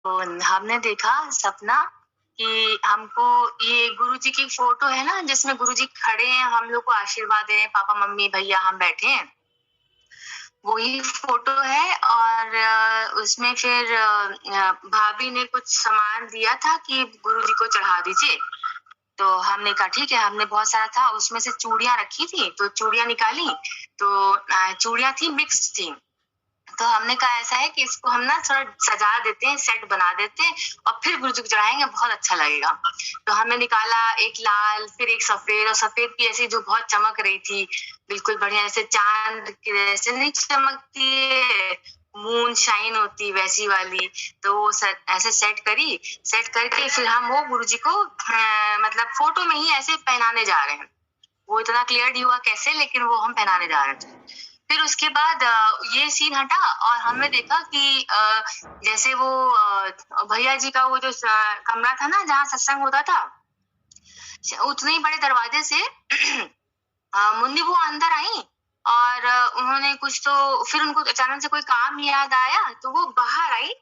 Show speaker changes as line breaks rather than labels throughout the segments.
तो हमने देखा सपना कि हमको ये गुरुजी की फ़ोटो है ना, जिसमें गुरुजी खड़े हैं, हम लोग को आशीर्वाद दे रहे हैं, पापा, मम्मी, भैया हम बैठे हैं। वही फ़ोटो है और उसमें फिर भाभी ने कुछ सामान दिया था कि गुरुजी को चढ़ा दीजिए। तो हमने कहा ठीक है, हमने बहुत सारा था, उसमें से चूड़ियाँ रखी थी, तो चूड़ियाँ निकाली, तो चूड़ियाँ थी, मिक्स थी। तो हमने कहा ऐसा है कि इसको हम ना थोड़ा सजा देते हैं, सेट बना देते हैं और फिर गुरुजी को चढ़ाएँगे, बहुत अच्छा लगेगा। तो हमने निकाला एक लाल, फिर एक सफ़ेद, और सफ़ेद की ऐसी जो बहुत चमक रही थी, बिल्कुल बढ़िया जैसे चाँद की जैसे नहीं चमकती है, मून शाइन होती है वैसी वाली। तो वो ऐसे सेट करी, सेट करके फिर हम वो गुरुजी को मतलब फ़ोटो में ही ऐसे पहनाने जा रहे हैं। वो इतना क्लियर नहीं हुआ कैसे, लेकिन वो हम पहनाने जा रहे थे। फिर उसके बाद ये सीन हटा और हमने देखा कि जैसे वो भैया जी का वो जो कमरा था ना जहाँ सत्संग होता था, उतने ही बड़े दरवाजे से मुन्नी वो अंदर आई और उन्होंने कुछ तो फिर उनको अचानक से कोई काम याद आया तो वो बाहर आई।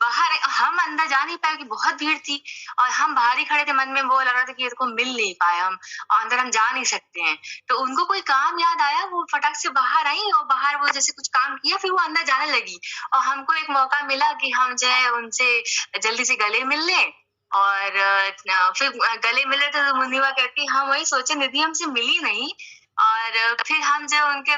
बाहर हम अंदर जा नहीं पाए कि बहुत भीड़ थी और हम बाहर ही खड़े थे। मन में वो लग रहा था कि ये देखो मिल नहीं पाए हम और अंदर हम जा नहीं सकते हैं। तो उनको कोई काम याद आया, वो फटाक से बाहर आई और बाहर वो जैसे कुछ काम किया, फिर वो अंदर जाने लगी और हमको एक मौका मिला कि हम जो है उनसे जल्दी से गले मिल लें। और फिर गले मिले तो मुन्नीवा कहती हम वही सोचे निधि हमसे मिली नहीं। और फिर हम जब उनके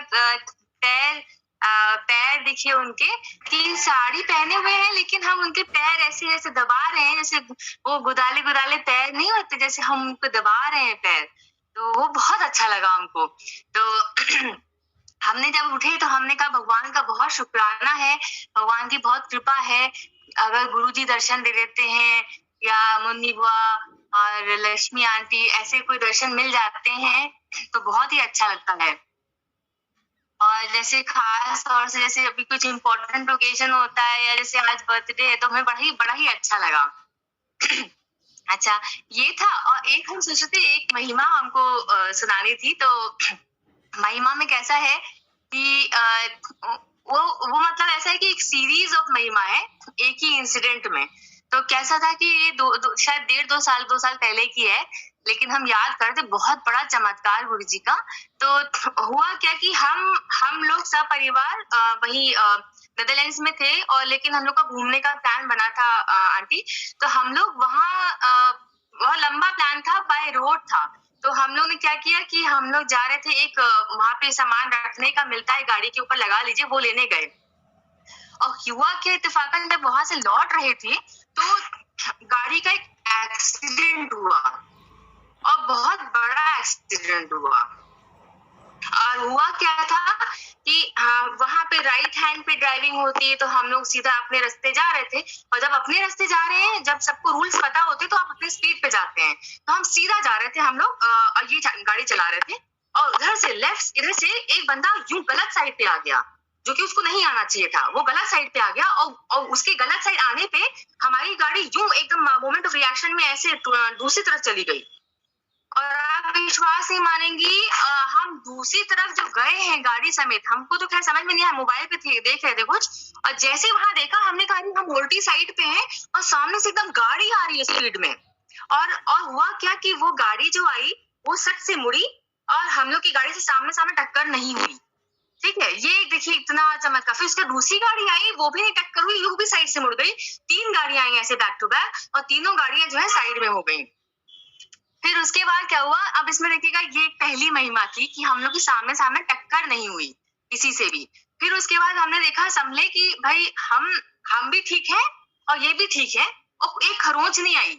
पैर दिखे उनके कि साड़ी पहने हुए हैं, लेकिन हम उनके पैर ऐसे जैसे दबा रहे हैं, जैसे वो गुदाले गुदाले पैर नहीं होते, जैसे हम उनको दबा रहे हैं पैर। तो वो बहुत अच्छा लगा हमको। तो हमने जब उठे तो हमने कहा भगवान का बहुत शुक्राना है, भगवान की बहुत कृपा है। अगर गुरुजी दर्शन दे देते हैं या मुन्नी बुआ और लक्ष्मी आंटी ऐसे कोई दर्शन मिल जाते हैं तो बहुत ही अच्छा लगता है। और जैसे खास तौर से जैसे अभी कुछ इम्पोर्टेंट ओकेजन होता है या जैसे आज बर्थडे है तो हमें बड़ा ही अच्छा लगा। अच्छा, ये था। और एक हम सोचे थे एक महिमा हमको सुनानी थी। तो महिमा में कैसा है कि वो मतलब ऐसा है कि एक सीरीज ऑफ महिमा है एक ही इंसिडेंट में। तो कैसा था कि ये शायद 1.5 2 साल पहले की है, लेकिन हम याद करते बहुत बड़ा चमत्कार गुरु जी का। तो हुआ क्या कि हम लोग सब परिवार वही नेदरलैंड्स में थे और लेकिन हम लोग का घूमने का प्लान बना था आंटी। तो हम लोग वहाँ बहुत लंबा प्लान था, बाय रोड था। तो हम लोग ने क्या किया कि हम लोग जा रहे थे, एक वहाँ पे सामान रखने का मिलता है गाड़ी के ऊपर लगा लीजिए, वो लेने गए। और हुआ क्या, इत्तेफाकन जब वहां से लौट रहे थे तो गाड़ी का एक एक्सीडेंट हुआ और बहुत बड़ा एक्सीडेंट हुआ। और हुआ क्या था कि वहां पे राइट हैंड पे ड्राइविंग होती है, तो हम लोग सीधा अपने रास्ते जा रहे थे। और जब अपने रास्ते जा रहे हैं, जब सबको रूल्स पता होते तो आप अपने स्पीड पे जाते हैं। तो हम सीधा जा रहे थे हम लोग और ये गाड़ी चला रहे थे और इधर से एक बंदा यूं गलत साइड पे आ गया, जो कि उसको नहीं आना चाहिए था। वो गलत साइड पे आ गया और उसके गलत साइड आने पे हमारी गाड़ी यूं एकदम मोमेंट ऑफ रिएक्शन में ऐसे दूसरी तरफ चली गई। और आप विश्वास नहीं मानेंगी, हम दूसरी तरफ जब गए हैं गाड़ी समेत, हमको तो खैर समझ में नहीं आया, मोबाइल पे थे, देख रहे थे कुछ। और जैसे वहां देखा हमने कहा हम उल्टी साइड पे हैं और सामने से एकदम गाड़ी आ रही है स्पीड में। और हुआ क्या कि वो गाड़ी जो आई वो सट से मुड़ी और हम लोग की गाड़ी से सामने सामने टक्कर नहीं हुई। ठीक है, ये देखिए इतना चमत्कार। फिर उसके दूसरी गाड़ी आई, वो भी नहीं टक्कर हुई, वो भी साइड से मुड़ गई। 3 गाड़ियां आई ऐसे बैक टू बैक और तीनों गाड़ियां जो है साइड में हो गई। फिर उसके बाद क्या हुआ, अब इसमें देखिएगा ये पहली महिमा थी कि हम लोग की सामने सामने टक्कर नहीं हुई किसी से भी। फिर उसके बाद हमने देखा संभले कि भाई हम भी ठीक है और ये भी ठीक है और एक खरोंच नहीं आई।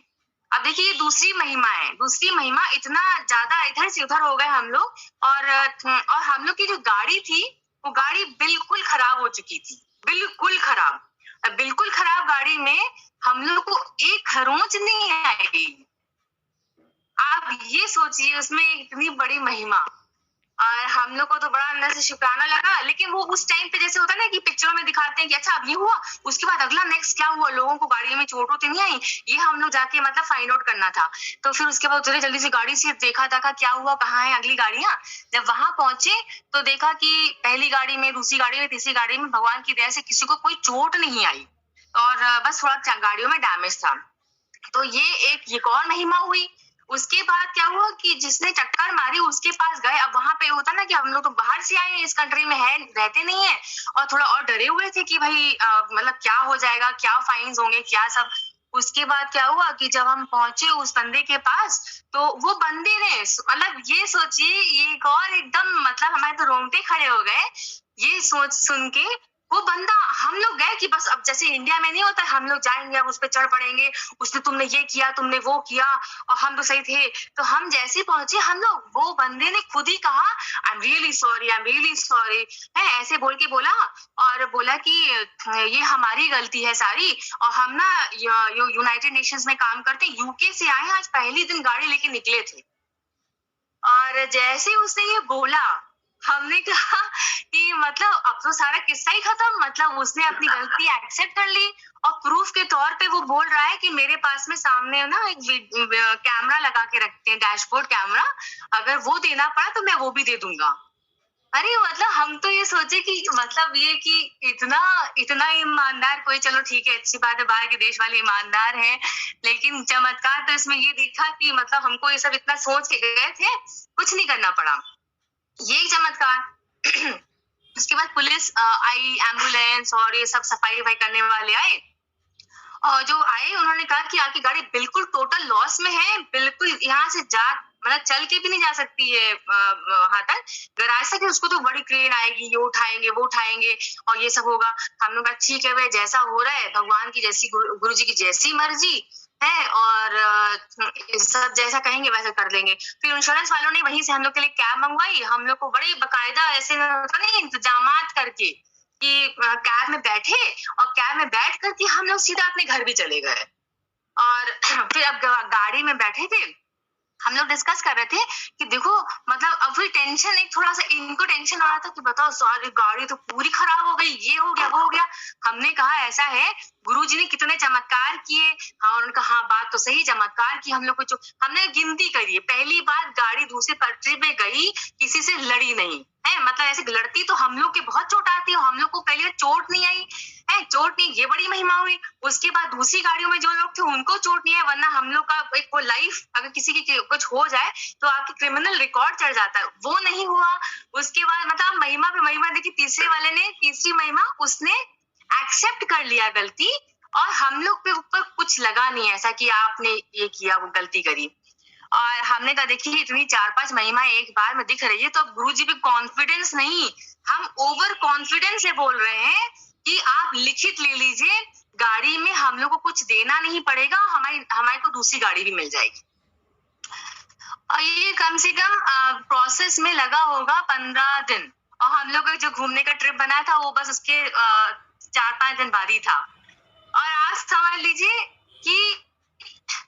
अब देखिए ये दूसरी महिमा है। दूसरी महिमा, इतना ज्यादा इधर से उधर हो गए हम लोग। और हम लोग की जो गाड़ी थी वो गाड़ी बिल्कुल खराब हो चुकी थी, बिल्कुल खराब। बिल्कुल खराब गाड़ी में हम लोग को एक खरोंच नहीं आई। आप ये सोचिए उसमें इतनी बड़ी महिमा। और हम लोग को तो बड़ा अंदर से शुक्राना लगा। लेकिन वो उस टाइम पे जैसे होता है ना कि पिक्चरों में दिखाते हैं कि अच्छा अब ये हुआ, उसके बाद अगला नेक्स्ट क्या हुआ, लोगों को गाड़ी में चोट तो नहीं आई, ये हम लोग जाके मतलब फाइंड आउट करना था। तो फिर उसके बाद उतरे जल्दी से गाड़ी से देखा क्या हुआ, कहाँ है अगली गाड़ियां। जब वहां पहुंचे तो देखा कि पहली गाड़ी में, दूसरी गाड़ी में, तीसरी गाड़ी में भगवान की दया से किसी को कोई चोट नहीं आई। और बस थोड़ा गाड़ियों में डैमेज था। तो ये एक और महिमा हुई। उसके बाद क्या हुआ कि जिसने टक्कर मारी उसके पास गए। अब वहां पे होता ना कि हम लोग तो बाहर से आए हैं, इस कंट्री में है, रहते नहीं है, और थोड़ा और डरे हुए थे कि भाई मतलब क्या हो जाएगा, क्या फाइन्स होंगे, क्या सब। उसके बाद क्या हुआ कि जब हम पहुंचे उस बंदे के पास, तो वो बंदे ने मतलब ये सोचिए, ये एक और एकदम मतलब हमारे तो रोंगटे खड़े हो गए ये सोच सुन के। वो बंदा, हम लोग गए कि बस अब जैसे इंडिया में नहीं होता, हम लोग जाएंगे, अब उस पर चढ़ पड़ेंगे, उसने तुमने ये किया, तुमने वो किया, और हम तो सही थे। तो हम जैसे पहुंचे हम लोग, वो बंदे ने खुद ही कहा I am really sorry, I am really sorry, है ऐसे बोल के बोला। और बोला कि ये हमारी गलती है सारी, और हम ना यूनाइटेड नेशंस में काम करते, यूके से आए, आज पहली दिन गाड़ी लेके निकले थे। और जैसे उसने ये बोला, हमने कहा कि मतलब अब तो सारा किस्सा ही खत्म, मतलब उसने अपनी गलती एक्सेप्ट कर ली, और प्रूफ के तौर पे वो बोल रहा है कि मेरे पास में सामने ना एक कैमरा लगा के रखते हैं, डैशबोर्ड कैमरा, अगर वो देना पड़ा तो मैं वो भी दे दूंगा। अरे मतलब हम तो ये सोचे कि मतलब ये कि इतना इतना ईमानदार कोई, चलो ठीक है, अच्छी बात है, बाहर के देश वाले ईमानदार हैं, लेकिन चमत्कार तो इसमें ये दिखा कि मतलब हमको ये सब इतना सोच के गए थे, कुछ नहीं करना पड़ा, ये चमत्कार। उसके बाद पुलिस आई, एम्बुलेंस और ये सब सफाई वफाई करने वाले आए, और जो आए उन्होंने कहा कि आपकी गाड़ी बिल्कुल टोटल लॉस में है, बिल्कुल यहाँ से जा मतलब चल के भी नहीं जा सकती है वहां तक, गैराज तक, उसको तो बड़ी क्रेन आएगी, ये उठाएंगे वो उठाएंगे और ये सब होगा। हम लोग कहा ठीक है भाई, जैसा हो रहा है भगवान की जैसी, गुरु जी की जैसी मर्जी है, और सब जैसा कहेंगे वैसा कर लेंगे। फिर इंश्योरेंस वालों ने वहीं से हम लोग के लिए कैब मंगवाई, हम लोग को बड़ी बकायदा ऐसे नहीं इंतजाम करके कि कैब में बैठे, और कैब में बैठ करके हम लोग सीधा अपने घर भी चले गए। और फिर अब गाड़ी में बैठे थे, हम लोग डिस्कस कर रहे थे कि देखो मतलब अब भी टेंशन, एक थोड़ा सा इनको टेंशन आ रहा था कि बताओ सारी गाड़ी तो पूरी खराब हो गई, ये हो गया वो हो गया। हमने कहा ऐसा है, गुरुजी ने कितने चमत्कार किए। हाँ, उनका हाँ बात तो सही, चमत्कार की हम लोग को, हमने गिनती करी, पहली बार गाड़ी दूसरी पटरी पे गई, किसी से लड़ी नहीं है, मतलब ऐसे लड़ती तो हम लोग के बहुत चोट आती है, हम लोग को पहले चोट नहीं आई है, चोट नहीं, ये बड़ी महिमा हुई। उसके बाद दूसरी गाड़ियों में जो लोग थे उनको चोट नहीं है, वरना हम लोग का एक वो लाइफ, अगर किसी की कुछ हो जाए तो आपकी क्रिमिनल रिकॉर्ड चढ़ जाता है, वो नहीं हुआ। उसके बाद मतलब महिमा पे महिमा देखी, तीसरे वाले ने, तीसरी महिमा, उसने एक्सेप्ट कर लिया गलती, और हम लोग पे ऊपर कुछ लगा नहीं ऐसा कि आपने ये किया, वो गलती करी। और हमने कहा देखिए इतनी 4-5 महिमा एक बार में दिख रही है, तो अब गुरुजी पे कॉन्फिडेंस नहीं, हम ओवर कॉन्फिडेंस से बोल रहे हैं कि आप लिखित ले लीजिए, गाड़ी में हम लोग को कुछ देना नहीं पड़ेगा, हमारे को दूसरी गाड़ी भी मिल जाएगी। और ये कम से कम प्रोसेस में लगा होगा 15 दिन, और हम लोग जो घूमने का ट्रिप बना था वो बस उसके 4-5 दिन बाद ही था। और आज समझ लीजिए कि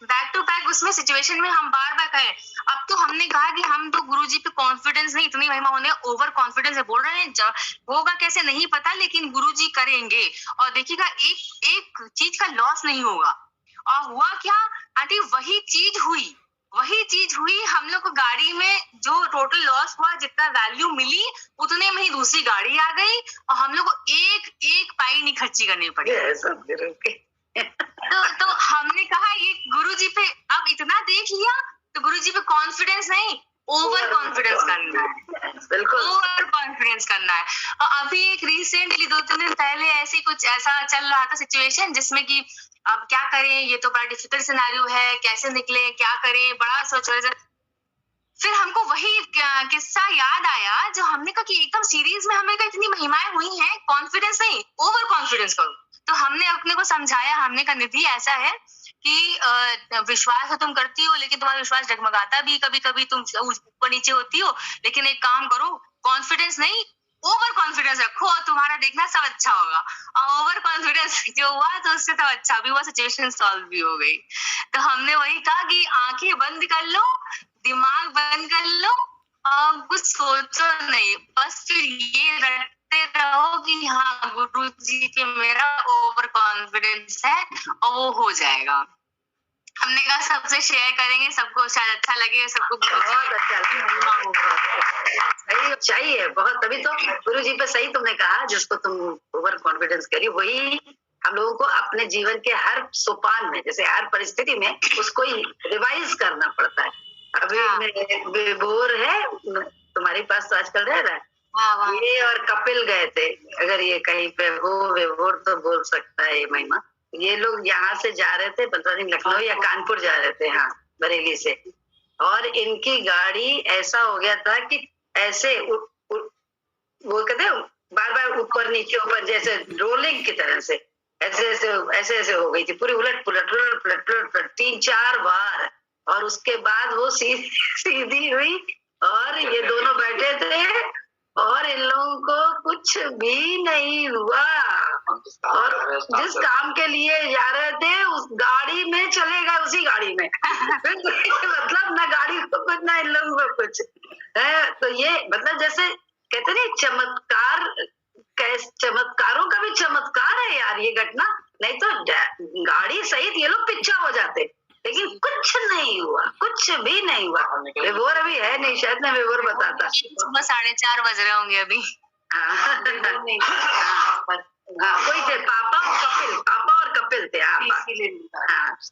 बैक टू बैक उसमें सिचुएशन में हम बार बार कहें, अब तो हमने कहा कि हम तो गुरुजी पे कॉन्फिडेंस नहीं, इतनी महिमा होने, ओवर कॉन्फिडेंस है, बोल रहे हैं होगा कैसे नहीं पता, लेकिन गुरुजी करेंगे, और देखिएगा एक चीज का लॉस नहीं होगा। और हुआ क्या आंटी, वही चीज हुई, हम लोग को गाड़ी में जो टोटल लॉस हुआ, जितना वैल्यू मिली उतने में ही दूसरी गाड़ी आ गई, और हम लोग को एक पाई नहीं खर्ची करनी पड़ी। तो हमने कहा ये गुरुजी पे अब इतना देख लिया, तो गुरुजी पे कॉन्फिडेंस नहीं, ओवर कॉन्फिडेंस करना है, बिल्कुल ओवर कॉन्फिडेंस करना है। और अभी एक रिसेंटली 2-3 दिन पहले ऐसी कुछ ऐसा चल रहा था सिचुएशन, जिसमें कि अब क्या करें, ये तो बड़ा डिफिकल्ट सिनेरियो है, कैसे निकले, क्या करें, बड़ा सोच रहे थे। फिर हमको वही किस्सा याद आया जो हमने कहा कि एकदम सीरीज में हमें इतनी महिमाएं हुई हैं, कॉन्फिडेंस नहीं, ओवर कॉन्फिडेंस करो। तो हमने अपने को समझाया, हमने कहा निधि ऐसा है कि विश्वास तो तुम करती हो, लेकिन तुम्हारा विश्वास डगमगाता भी कभी कभी, तुम ऊपर नीचे होती हो, लेकिन एक काम करो, कॉन्फिडेंस नहीं, ओवर कॉन्फिडेंस रखो, और तुम्हारा देखना सब अच्छा होगा। और ओवर कॉन्फिडेंस जो हुआ तो उससे तो अच्छा भी हुआ, सिचुएशन सॉल्व भी हो गई। तो हमने वही कहा कि आंखें बंद कर लो, दिमाग बंद कर लो, और कुछ सोचो नहीं, बस फिर ये रटते रहो कि हाँ गुरु जी पे मेरा ओवर कॉन्फिडेंस है, और वो हो जाएगा। हमने कहा सबसे शेयर करेंगे, सबको शायद अच्छा लगे, सबको बहुत अच्छा लगे, सही चाहिए बहुत, तभी तो गुरु जी पे सही तुमने कहा, जिसको तुम ओवर कॉन्फिडेंस करी, वही हम लोगों को
अपने जीवन के हर सोपान में, जैसे हर परिस्थिति में उसको रिवाइज करना पड़ता है। अभी विभोर है तुम्हारे पास तो आजकल रह रहा है, ये और कपिल गए थे, अगर ये कहीं पे हो विभोर तो बोल सकता है ये महिमा। ये लोग यहाँ से जा रहे थे, पता नहीं लखनऊ या कानपुर जा रहे थे, हाँ बरेली से, और इनकी गाड़ी ऐसा हो गया था कि ऐसे वो कहते हैं बार बार ऊपर नीचे जैसे रोलिंग की तरह से ऐसे हो गई थी, पूरी उलट पुलट 3-4 बार, और उसके बाद वो सीधी हुई और ये दोनों बैठे थे और इन लोगों को कुछ भी नहीं हुआ, और जिस काम के लिए जा रहे थे उस गाड़ी में चले गए, उसी गाड़ी में मतलब ना गाड़ी को कुछ ना इन लोगों को कुछ है। तो ये मतलब जैसे कहते नहीं चमत्कारों का भी चमत्कार है यार ये घटना, नहीं तो गाड़ी सहित ये लोग पीछा हो जाते, लेकिन कुछ नहीं हुआ, कुछ भी नहीं हुआ। विभोर अभी है नहीं, शायद ना विभोर बताता,
सुबह 4:30 बज रहे होंगे अभी।
कोई थे पापा और कपिल थे।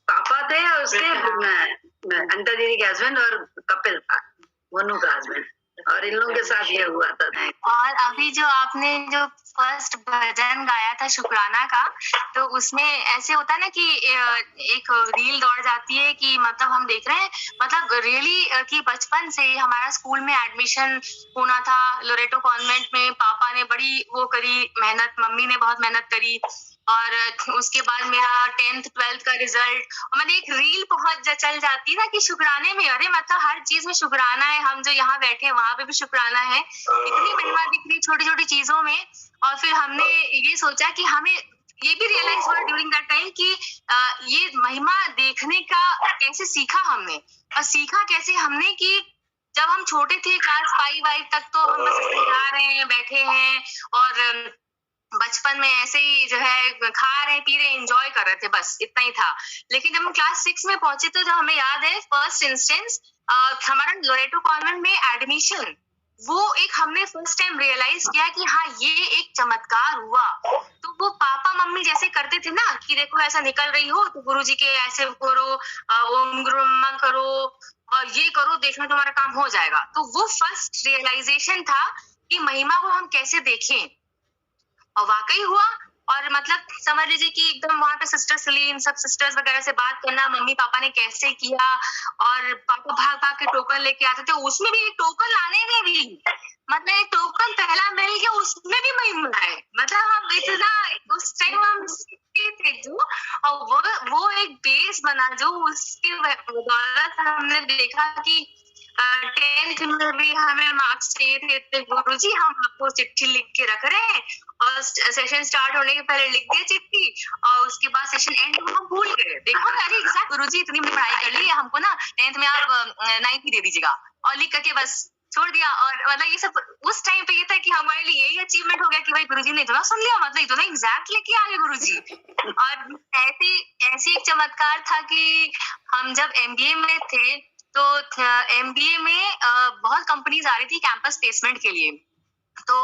पापा थे और उसके अंता दीदी के हस्बैंड, और कपिल था मनु का हस्बैंड, और इन लोगों के साथ ये हुआ था।
और अभी जो आपने जो फर्स्ट भजन गाया था शुक्राना का, तो उसमें ऐसे होता है ना कि एक रील दौड़ जाती है कि मतलब हम देख रहे हैं, मतलब रियली कि बचपन से हमारा स्कूल में एडमिशन होना था लोरेटो कॉन्वेंट में, पापा ने बड़ी वो करी मेहनत, मम्मी ने बहुत मेहनत करी, और उसके बाद मेरा 10th 12th का रिजल्ट, और मैंने एक रील बहुत चल जाती ना कि शुक्राने में, अरे मतलब हर चीज में शुक्राना है, हम जो यहाँ बैठे हैं वहां पे भी शुक्राना है, इतनी महिमा दिख रही छोटी छोटी चीजों में। और फिर हमने ये सोचा कि हमें ये भी रियलाइज हुआ ड्यूरिंग दैट टाइम कि ये महिमा देखने का कैसे सीखा हमने, और सीखा कैसे हमने कि जब हम छोटे थे क्लास 5 तक तो हम बस जा रहे हैं, बैठे हैं, और बचपन में ऐसे ही जो है खा रहे पी रहे एंजॉय कर रहे थे, बस इतना ही था। लेकिन जब हम क्लास 6 में पहुंचे तो जो हमें याद है फर्स्ट इंस्टेंस हमारा लोरेटो कॉन्वेंट में एडमिशन, वो एक हमने फर्स्ट टाइम रियलाइज किया कि हाँ ये एक चमत्कार हुआ। तो वो पापा मम्मी जैसे करते थे ना कि देखो ऐसा निकल रही हो तो गुरुजी के ऐसे करो, ओम गुरु ब्रह्मा करो और ये करो, देखना तुम्हारा काम हो जाएगा। तो वो फर्स्ट रियलाइजेशन था कि महिमा को हम कैसे देखें, और वाकई हुआ। और मतलब समझ लीजिए कि एकदम वहां पे सिस्टर सलीन सब सिस्टर्स वगैरह से बात करना, मम्मी पापा ने कैसे किया, और पापा भाग भाग के टोकन लेके आते थे, उसमें भी एक टोकन लाने में भी मतलब एक टोकन पहला मिल गया, उसमें भी महिमा है। मतलब हम इतना उस टाइम हम थे जो, और वो एक बेस बना जो उसके बदौलत हमने देखा कि 10th में भी हमें मार्क्स चाहिए थे, गुरुजी हम आपको चिट्ठी लिख के रख रहे हैं, और सेशन स्टार्ट होने के पहले लिख दिए चिट्ठी, और उसके बाद सेशन एंड में हम भूल गए। देखो अरे एग्जैक्ट गुरुजी इतनी बड़ी पढ़ाई कर ली है, हमको ना 10th में आप 9th ही दे दीजिएगा, और लिख करके बस छोड़ दिया। और मतलब ये सब उस टाइम पे ये था कि हमारे लिए यही अचीवमेंट हो गया कि भाई गुरुजी ने इतना सुन लिया, मतलब इतना एग्जैक्ट लेके आ गए गुरुजी। और ऐसी एक चमत्कार था कि हम जब MBA में थे तो MBA में बहुत कंपनीज आ रही थी कैंपस प्लेसमेंट के लिए। तो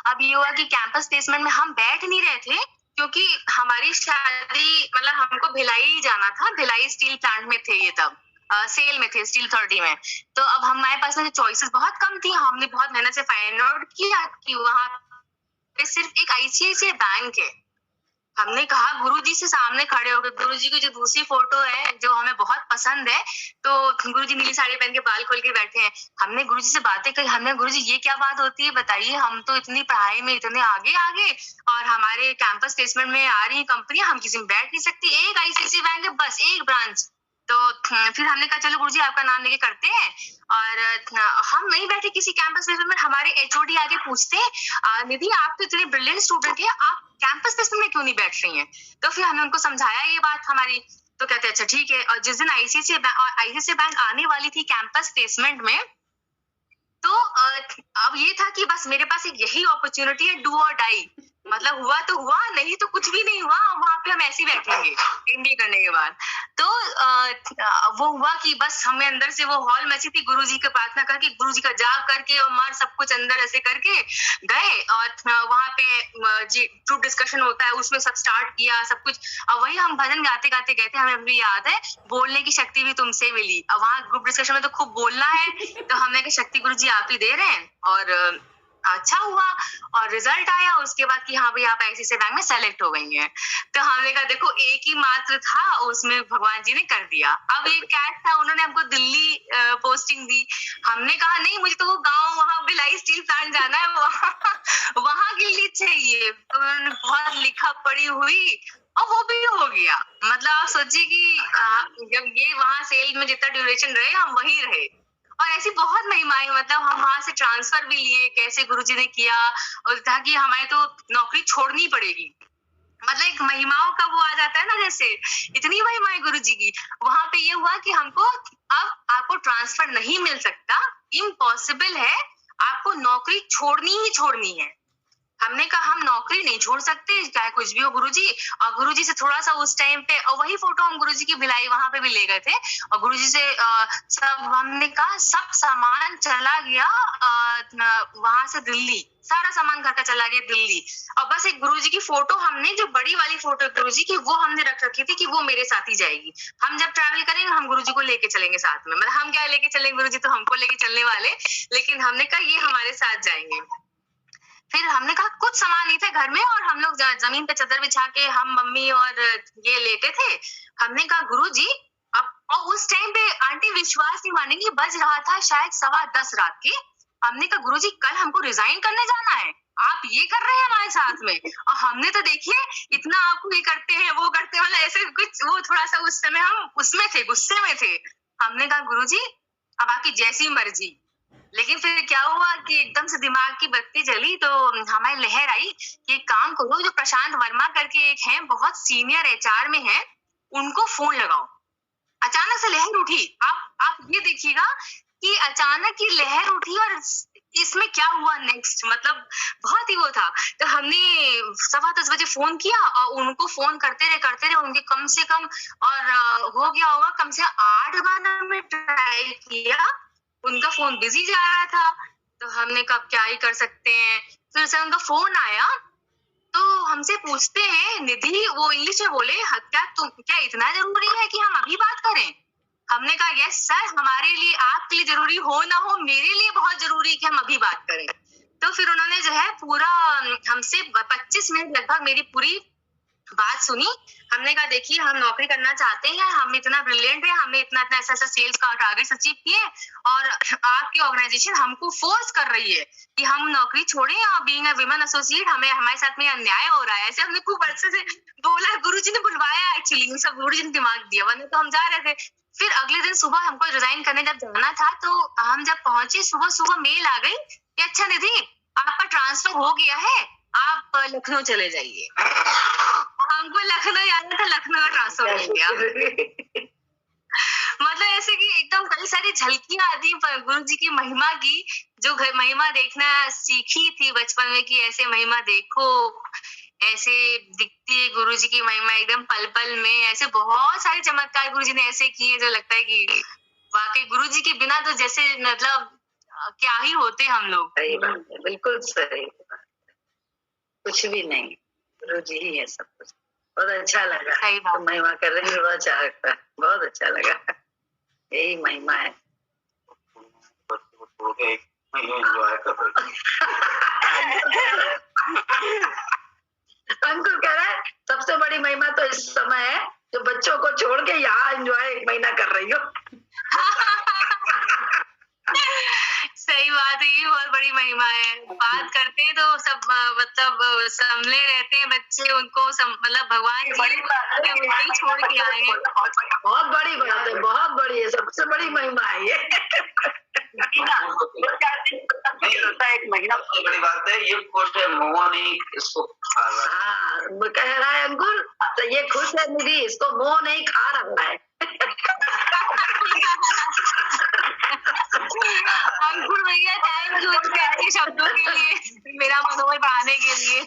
अब ये हुआ कि कैंपस प्लेसमेंट में हम बैठ नहीं रहे थे, क्योंकि हमारी शादी मतलब हमको भिलाई जाना था, भिलाई स्टील प्लांट में थे ये तब, सेल में थे स्टील अथॉरिटी में। तो अब हमारे पास में चॉइसेस बहुत कम थी, हमने बहुत मेहनत से फाइंड आउट किया कि वहां पे सिर्फ एक ICICI बैंक है। हमने कहा गुरुजी से सामने खड़े होकर, गुरुजी की जो दूसरी फोटो है जो हमें बहुत पसंद है, तो गुरुजी नीली साड़ी पहन के बाल खोल के बैठे हैं। हमने गुरुजी से बातें करी, हमने गुरुजी ये क्या बात होती है बताइए, हम तो इतनी पढ़ाई में इतने आगे और हमारे कैंपस प्लेसमेंट में आ रही कंपनी, हम किसी में बैठ नहीं सकती, एक ICICI बैंक है बस, एक ब्रांच। तो फिर हमने कहा चलो गुरुजी आपका नाम लेके करते हैं, और हम नहीं बैठे किसी कैंपस प्लेसमेंट में। हमारे HOD आगे पूछते हैं निधि आप तो इतने ब्रिलियंट स्टूडेंट है, आप कैंपस प्लेसमेंट में क्यों नहीं बैठ रही हैं? तो फिर हमने उनको समझाया ये बात हमारी, तो कहते अच्छा ठीक है। और जिस दिन ICICI बैंक आने वाली थी कैंपस प्लेसमेंट में, तो अब ये था कि बस मेरे पास एक यही अपॉर्चुनिटी है, डू और डाई, मतलब हुआ तो हुआ, नहीं तो कुछ भी नहीं हुआ, वहां पे हम ऐसे ही बैठेंगे MBA करने के बाद। तो वो हुआ कि बस हमें अंदर से वो हॉल मची थी, गुरुजी की प्रार्थना करके, गुरुजी का जाप करके और मार सब कुछ अंदर ऐसे करके गए, और वहां पे ग्रुप डिस्कशन होता है, उसमें सब स्टार्ट किया सब कुछ। और वही हम भजन गाते गाते गए थे, हमें भी याद है, बोलने की शक्ति भी तुमसे मिली। और वहाँ ग्रुप डिस्कशन में तो खूब बोलना है, तो हमने कहा शक्ति गुरुजी आप ही दे रहे हैं, और अच्छा हुआ। और रिजल्ट आया उसके बाद कि हाँ भाई आप ICICI बैंक में सेलेक्ट हो गई हैं। तो हमने कहा देखो एक ही मात्र था, उसमें भगवान जी ने कर दिया। अब ये कैट था, उन्होंने हमको दिल्ली पोस्टिंग दी। हमने कहा नहीं, मुझे तो वो गांव वहाँ भिलाई स्टील प्लांट जाना है, वहाँ के लिए चाहिए। तो उन्होंने बहुत लिखा पढ़ी हुई और वो भी हो गया। मतलब आप सोचिए कि जब ये वहाँ सेल में जितना ड्यूरेशन रहे हम वहीं रहे। और ऐसी बहुत महिमाएं, मतलब हम वहां से ट्रांसफर भी लिए, कैसे गुरुजी ने किया, और था कि हमारे तो नौकरी छोड़नी पड़ेगी। मतलब एक महिमाओं का वो आ जाता है ना, जैसे इतनी महिमाएं गुरुजी की। वहां पे ये हुआ कि हमको अब आपको ट्रांसफर नहीं मिल सकता, इम्पॉसिबल है, आपको नौकरी छोड़नी ही छोड़नी है। हमने कहा हम नौकरी नहीं छोड़ सकते, चाहे कुछ भी हो गुरुजी। और गुरुजी से थोड़ा सा उस टाइम पे, और वही फोटो हम गुरुजी की भिलाई वहां पे भी ले गए थे, और गुरुजी से सब हमने कहा सब सामान चला गया वहां से दिल्ली, सारा सामान घर का चला गया दिल्ली। और बस एक गुरुजी की फोटो, हमने जो बड़ी वाली फोटो गुरुजी की वो हमने रख रखी थी कि वो मेरे साथ ही जाएगी। हम जब ट्रैवल करेंगे हम गुरुजी को लेके चलेंगे साथ में। मतलब हम क्या लेके चलेंगे, गुरुजी तो हमको लेके चलने वाले, लेकिन हमने कहा ये हमारे साथ जाएंगे। फिर हमने कहा कुछ सामान नहीं था घर में, और हम लोग जमीन पे चादर बिछा के हम मम्मी और ये लेटे थे। हमने कहा गुरुजी अब, और उस टाइम पे आंटी विश्वास नहीं मानेंगी, बज रहा था शायद 10:15 रात के। हमने कहा गुरुजी कल हमको रिजाइन करने जाना है, आप ये कर रहे हैं हमारे साथ में। और हमने तो देखिए इतना आपको ये करते हैं वो करते हैं, मतलब ऐसे कुछ वो थोड़ा सा उस समय हम उसमें थे, गुस्से में थे। हमने कहा गुरुजी अब आपकी जैसी मर्जी। लेकिन फिर क्या हुआ कि एकदम से दिमाग की बत्ती जली, तो हमारी लहर आई कि एक काम करो, जो प्रशांत वर्मा करके एक है, बहुत सीनियर HR में है, उनको फोन लगाओ। अचानक से लहर उठी। आप ये देखिएगा कि अचानक की लहर उठी, और इसमें क्या हुआ नेक्स्ट, मतलब बहुत ही वो था। तो हमने 10:15 बजे फोन किया, और उनको फोन करते रहे उनके कम से कम, और हो गया होगा कम से 8 बार हमने ट्राई किया, उनका फोन बिजी जा रहा था। तो हमने कहा क्या ही कर सकते हैं। फिर से उनका फोन आया, तो हमसे पूछते हैं निधि, वो इंग्लिश में बोले क्या इतना जरूरी है कि हम अभी बात करें। हमने कहा यस सर, हमारे लिए, आपके लिए जरूरी हो ना हो, मेरे लिए बहुत जरूरी है कि हम अभी बात करें। तो फिर उन्होंने जो है पूरा हमसे 25 मिनट लगभग मेरी पूरी बात सुनी। हमने कहा देखिए हम नौकरी करना चाहते हैं, हम इतना ब्रिलियंट है, हमने इतना ऐसा सेल्स का टारगेट अचीव किए, और आपकी ऑर्गेनाइजेशन हमको फोर्स कर रही है कि हम नौकरी छोड़ें, और बीइंग अ विमेन एसोसिएट हमें हमारे साथ में अन्याय हो रहा है। ऐसे हमने खूब अच्छे से बोला, गुरुजी ने बुलवाया एक्चुअली, सब गुरुजी ने दिमाग दिया, वरना तो हम जा रहे थे। फिर अगले दिन सुबह हमको रिजाइन करने जब जाना था, तो हम जब पहुंचे सुबह मेल आ गई कि अच्छा निधि आपका ट्रांसफर हो गया है, आप लखनऊ चले जाइए। हमको लखनऊ जाना था, लखनऊ का ट्रांसफर हो गया। मतलब ऐसे कि एकदम कई सारी झलकियां आती गुरु जी की महिमा की, जो महिमा देखना सीखी थी बचपन में कि ऐसे महिमा देखो, ऐसे दिखती है गुरु जी की महिमा एकदम पल पल में। ऐसे बहुत सारे चमत्कार गुरु जी ने ऐसे किए जो लगता है कि वाकई गुरु जी के बिना तो जैसे मतलब क्या ही होते हम लोग।
सही बात है, बिल्कुल सही बात, कुछ भी नहीं, गुरु जी ही है सब कुछ। बहुत अच्छा लगा, तो महिमा कर रहे हैं, बहुत अच्छा लगता है, बहुत अच्छा लगा, यही महिमा है। अंकुर कह रहा है सबसे बड़ी महिमा तो इस समय है जो बच्चों को छोड़ के यहाँ एंजॉय 1 महीना कर रही हो।
सही बात है, ये बहुत बड़ी महिमा है। बात करते हैं तो सब मतलब संभले रहते हैं बच्चे, उनको मतलब भगवान जी छोड़ के आए हैं।
बहुत बड़ी बात है, बहुत बड़ी है, सबसे बड़ी महिमा है ये।
एक महीना बहुत बड़ी बात है, ये खुश है, मोह नहीं इसको खा रहा।
हाँ कह रहा है अंकुर, तो ये खुश है निधि, इसको मोह नहीं खा रहा है।
अंकुर भैया थैंक यू इतने अच्छे शब्दों के लिए, मेरा मनोबल बढ़ाने के लिए।